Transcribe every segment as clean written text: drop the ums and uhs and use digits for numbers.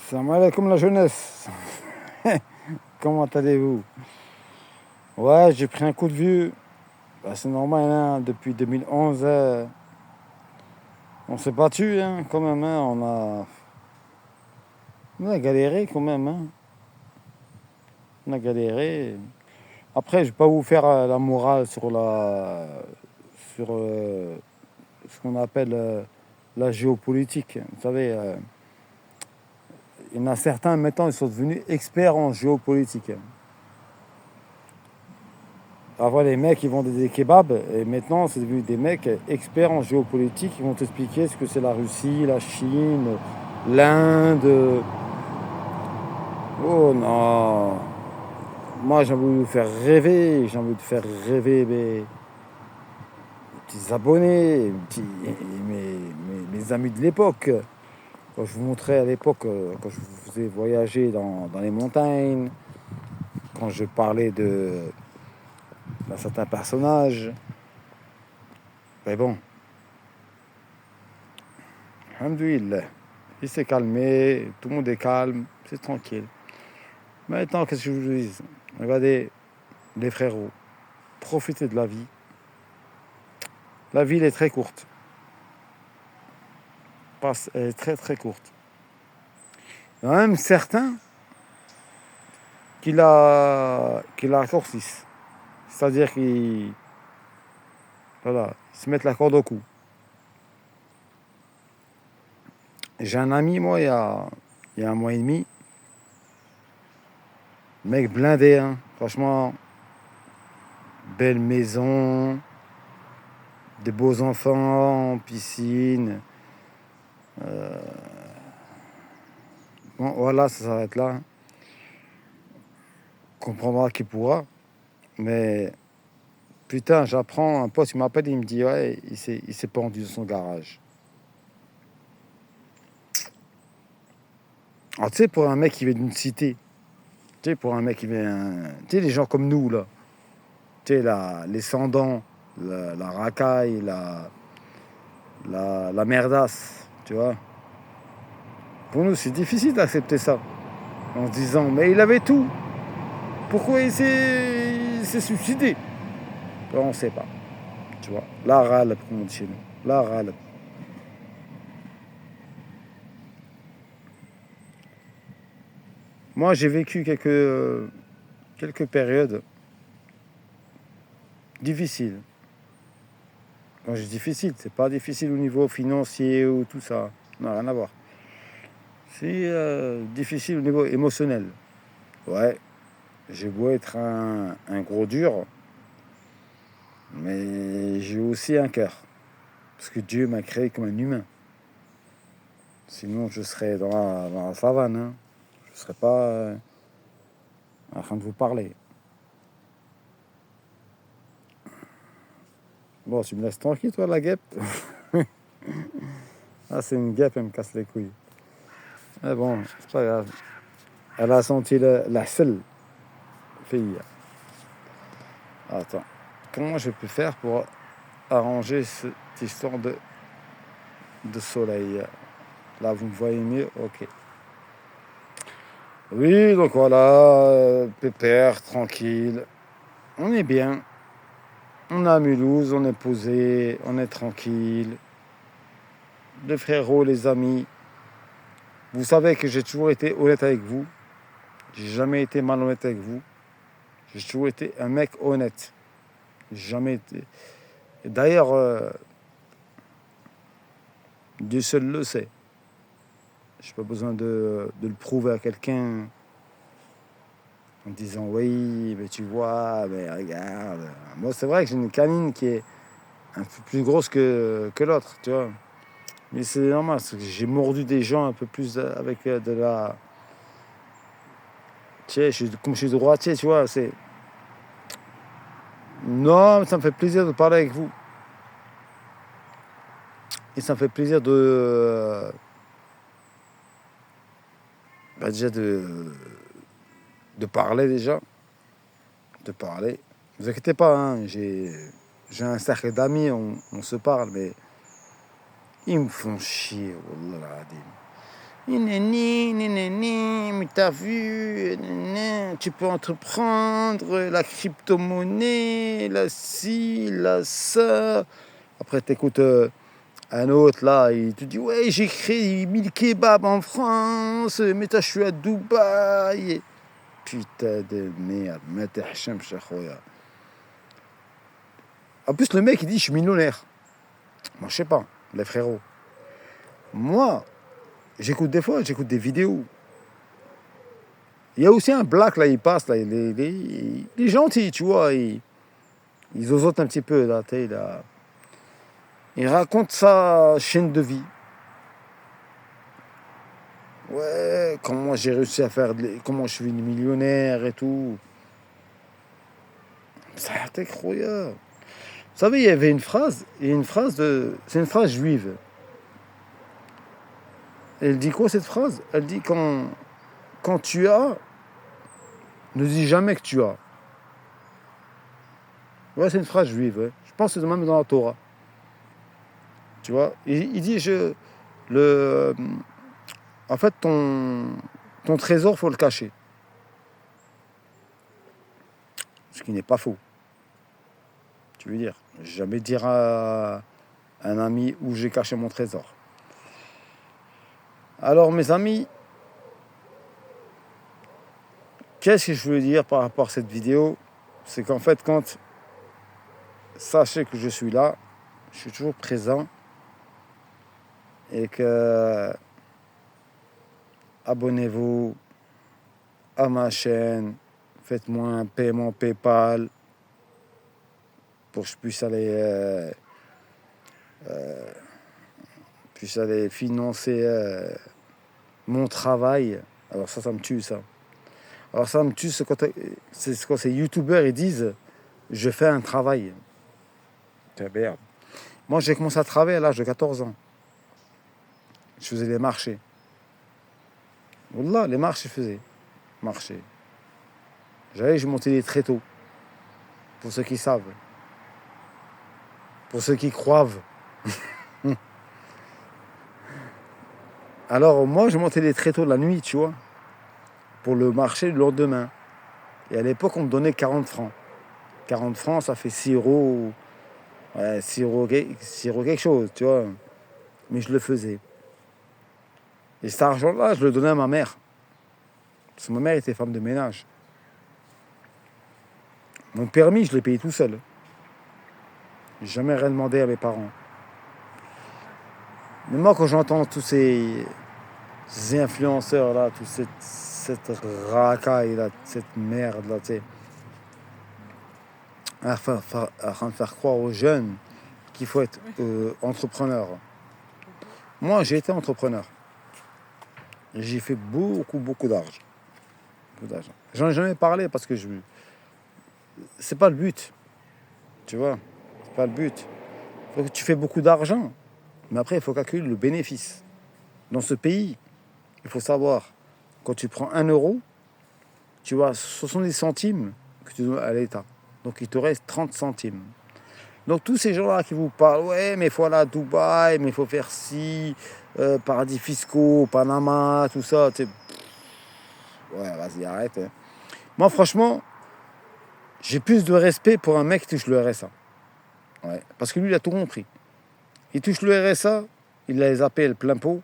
Salam alaikum la jeunesse. Comment allez-vous? Ouais, j'ai pris un coup de vieux. Bah, c'est normal, hein, depuis 2011, on s'est battu, hein, quand même, hein, on a galéré quand même, hein. On a galéré. Après, je vais pas vous faire la morale sur ce qu'on appelle la géopolitique. Vous savez, il y en a certains maintenant, ils sont devenus experts en géopolitique. Avant, les mecs, ils vendaient des kebabs, et maintenant, c'est devenu des mecs experts en géopolitique. Ils vont t'expliquer ce que c'est la Russie, la Chine, l'Inde. Oh non! Moi, j'ai envie de vous faire rêver. J'ai envie de faire rêver mes petits abonnés, mes amis de l'époque. Quand je vous montrais à l'époque, quand je vous faisais voyager dans les montagnes, quand je parlais d'un certain personnage. Mais bon, alhamdoulilah. Il s'est calmé, tout le monde est calme, c'est tranquille. Maintenant, qu'est-ce que je vous dis? Regardez, les frérots, profitez de la vie. La vie, elle est très courte. Elle est très très courte. Il y en a même certains qui la raccourcissent. C'est-à-dire qu'ils voilà, ils se mettent la corde au cou. J'ai un ami, moi, il y a un mois et demi, mec blindé, hein. Franchement, belle maison, des beaux enfants, piscine. Bon, voilà, ça s'arrête là. Comprendra qui pourra. Mais putain, j'apprends, un pote, il m'appelle, il me dit, ouais, il s'est pendu dans son garage. Alors, tu sais, pour un mec qui vient d'une cité, tu sais, pour un mec qui vient. Tu sais, les gens comme nous, là. Tu sais, les Sandans, la racaille, la merdasse, tu vois. Pour nous, c'est difficile d'accepter ça. En se disant, mais il avait tout. Pourquoi il s'est suicidé? On ne sait pas. Tu vois. La râle, comme on dit chez nous. La râle. Moi, j'ai vécu quelques périodes difficiles. Quand je dis difficile, c'est pas difficile au niveau financier ou tout ça. Non, rien à voir. C'est difficile au niveau émotionnel. Ouais, j'ai beau être un gros dur, mais j'ai aussi un cœur. Parce que Dieu m'a créé comme un humain. Sinon, je serais dans la savane. Hein. Je ne serais pas en train de vous parler. Bon, tu me laisses tranquille, toi, la guêpe. Ah, c'est une guêpe, elle me casse les couilles. Mais bon, c'est pas grave. Elle a senti la seule fille. Attends, comment je peux faire pour arranger cette histoire de soleil? Là, vous me voyez mieux? Ok. Oui, donc voilà, pépère, tranquille. On est bien. On est à Mulhouse, on est posé, on est tranquille. Les frérots, les amis. Vous savez que j'ai toujours été honnête avec vous. J'ai jamais été malhonnête avec vous. J'ai toujours été un mec honnête. J'ai jamais été. Et d'ailleurs, Dieu seul le sait. Je n'ai pas besoin de le prouver à quelqu'un en disant oui, mais tu vois, mais regarde. Moi, c'est vrai que j'ai une canine qui est un peu plus grosse que l'autre, tu vois. Mais c'est normal, parce que j'ai mordu des gens un peu plus avec de la. Tu sais, comme je suis droitier, tu vois, c'est. Non, mais ça me fait plaisir de parler avec vous. Et ça me fait plaisir déjà de parler déjà. De parler. Ne vous inquiétez pas, hein, j'ai un cercle d'amis, on se parle, mais ils me font chier, wallah al-adim. Mais t'as vu, tu peux entreprendre la crypto-monnaie, la ci, la ça. Après, t'écoutes un autre là, il te dit ouais, j'ai créé 1000 kebabs en France, mais je suis à Dubaï. Putain de merde, ma t'hacham, chakhoya. En plus, le mec il dit je suis millionnaire. Moi, je sais pas, les frérots. Moi, j'écoute des vidéos. Il y a aussi un black là, il passe là, il est gentil, tu vois, il zozote un petit peu là, tu sais, il raconte sa chaîne de vie. Ouais, comment j'ai réussi à comment je suis devenu millionnaire et tout. C'est incroyable. Vous savez, il y a une phrase c'est une phrase juive. Elle dit quoi cette phrase? Elle dit quand tu as, ne dis jamais que tu as. Ouais, c'est une phrase juive, ouais. Je pense que c'est même dans la Torah. Tu vois, il dit le, en fait, ton trésor, faut le cacher. Ce qui n'est pas faux. Tu veux dire, jamais dire à un ami où j'ai caché mon trésor. Alors, mes amis, qu'est-ce que je veux dire par rapport à cette vidéo? C'est qu'en fait, sachez que je suis là, je suis toujours présent et que abonnez-vous à ma chaîne, faites-moi un paiement PayPal pour que je puisse aller financer mon travail. Alors ça me tue ça. Alors ça me tue, c'est quand ces youtubeurs ils disent je fais un travail. Merde. Moi j'ai commencé à travailler à l'âge de 14 ans. Je faisais les marchés. Wallah, les marches je faisais. Marché. Je montais les tréteaux. Pour ceux qui savent. Pour ceux qui croient. Alors moi je montais les tréteaux la nuit, tu vois. Pour le marché le lendemain. Et à l'époque on me donnait 40 francs. 40 francs ça fait 6 euros. Ouais, 6 euros quelque chose, tu vois. Mais je le faisais. Et cet argent-là, je le donnais à ma mère. Parce que ma mère était femme de ménage. Mon permis, je l'ai payé tout seul. J'ai jamais rien demandé à mes parents. Mais moi, quand j'entends tous ces influenceurs-là, toute cette racaille-là, cette merde-là, tu sais, à train de faire croire aux jeunes qu'il faut être entrepreneur. Moi, j'ai été entrepreneur. J'ai fait beaucoup d'argent. J'en ai jamais parlé parce que c'est pas le but. Tu vois, c'est pas le but. Tu fais beaucoup d'argent, mais après, il faut calculer le bénéfice. Dans ce pays, il faut savoir, quand tu prends 1 euro, tu as 70 centimes que tu donnes à l'État. Donc, il te reste 30 centimes. Donc, tous ces gens-là qui vous parlent, ouais, mais il faut aller à Dubaï, mais il faut faire ci, paradis fiscaux, Panama, tout ça. Tu sais, ouais, vas-y, arrête. Hein. Moi, franchement, j'ai plus de respect pour un mec qui touche le RSA. Ouais, parce que lui, il a tout compris. Il touche le RSA, il a les appels plein pot.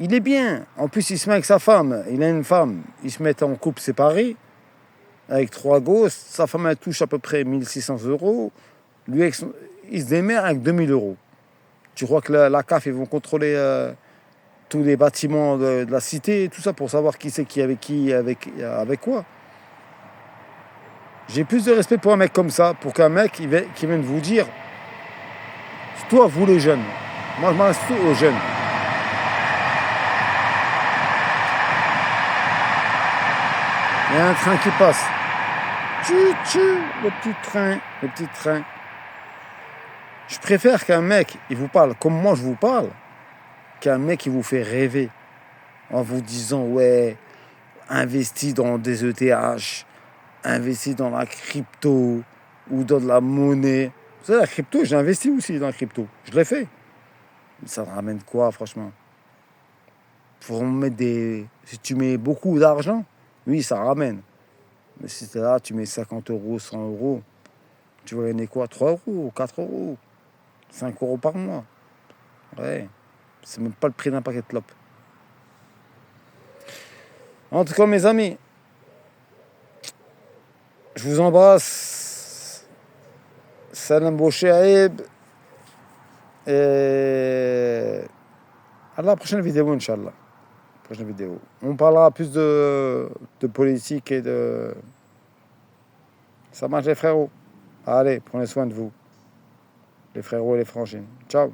Il est bien. En plus, il se met avec sa femme. Il a une femme. Ils se mettent en couple séparé, avec 3 gosses. Sa femme, elle touche à peu près 1600 euros. Lui, il se démerde avec 2000 euros. Tu crois que la CAF, ils vont contrôler tous les bâtiments de la cité, tout ça, pour savoir qui c'est qui, avec quoi? J'ai plus de respect pour un mec comme ça, pour qu'un mec qui vienne vous dire, toi, vous les jeunes. Moi, je m'adresse tout aux jeunes. Il y a un train qui passe. Le petit train. Je préfère qu'un mec, il vous parle comme moi je vous parle, qu'un mec qui vous fait rêver en vous disant, ouais, investis dans des ETH, investis dans la crypto ou dans de la monnaie. Vous savez, la crypto, j'ai investi aussi dans la crypto. Je l'ai fait. Mais ça te ramène quoi, franchement? Faut mettre des. Si tu mets beaucoup d'argent, oui, ça ramène. Mais si t'es là, tu mets 50 euros, 100 euros, tu vas gagner quoi? 3 euros, 4 euros, 5 euros par mois. Ouais. C'est même pas le prix d'un paquet de clopes. En tout cas, mes amis, je vous embrasse. Salam Bouchaïb. Et à la prochaine vidéo, Inch'Allah. Prochaine vidéo. On parlera plus de politique et de. Ça marche, les frérots. Allez, prenez soin de vous. Les frérots et les frangines. Ciao.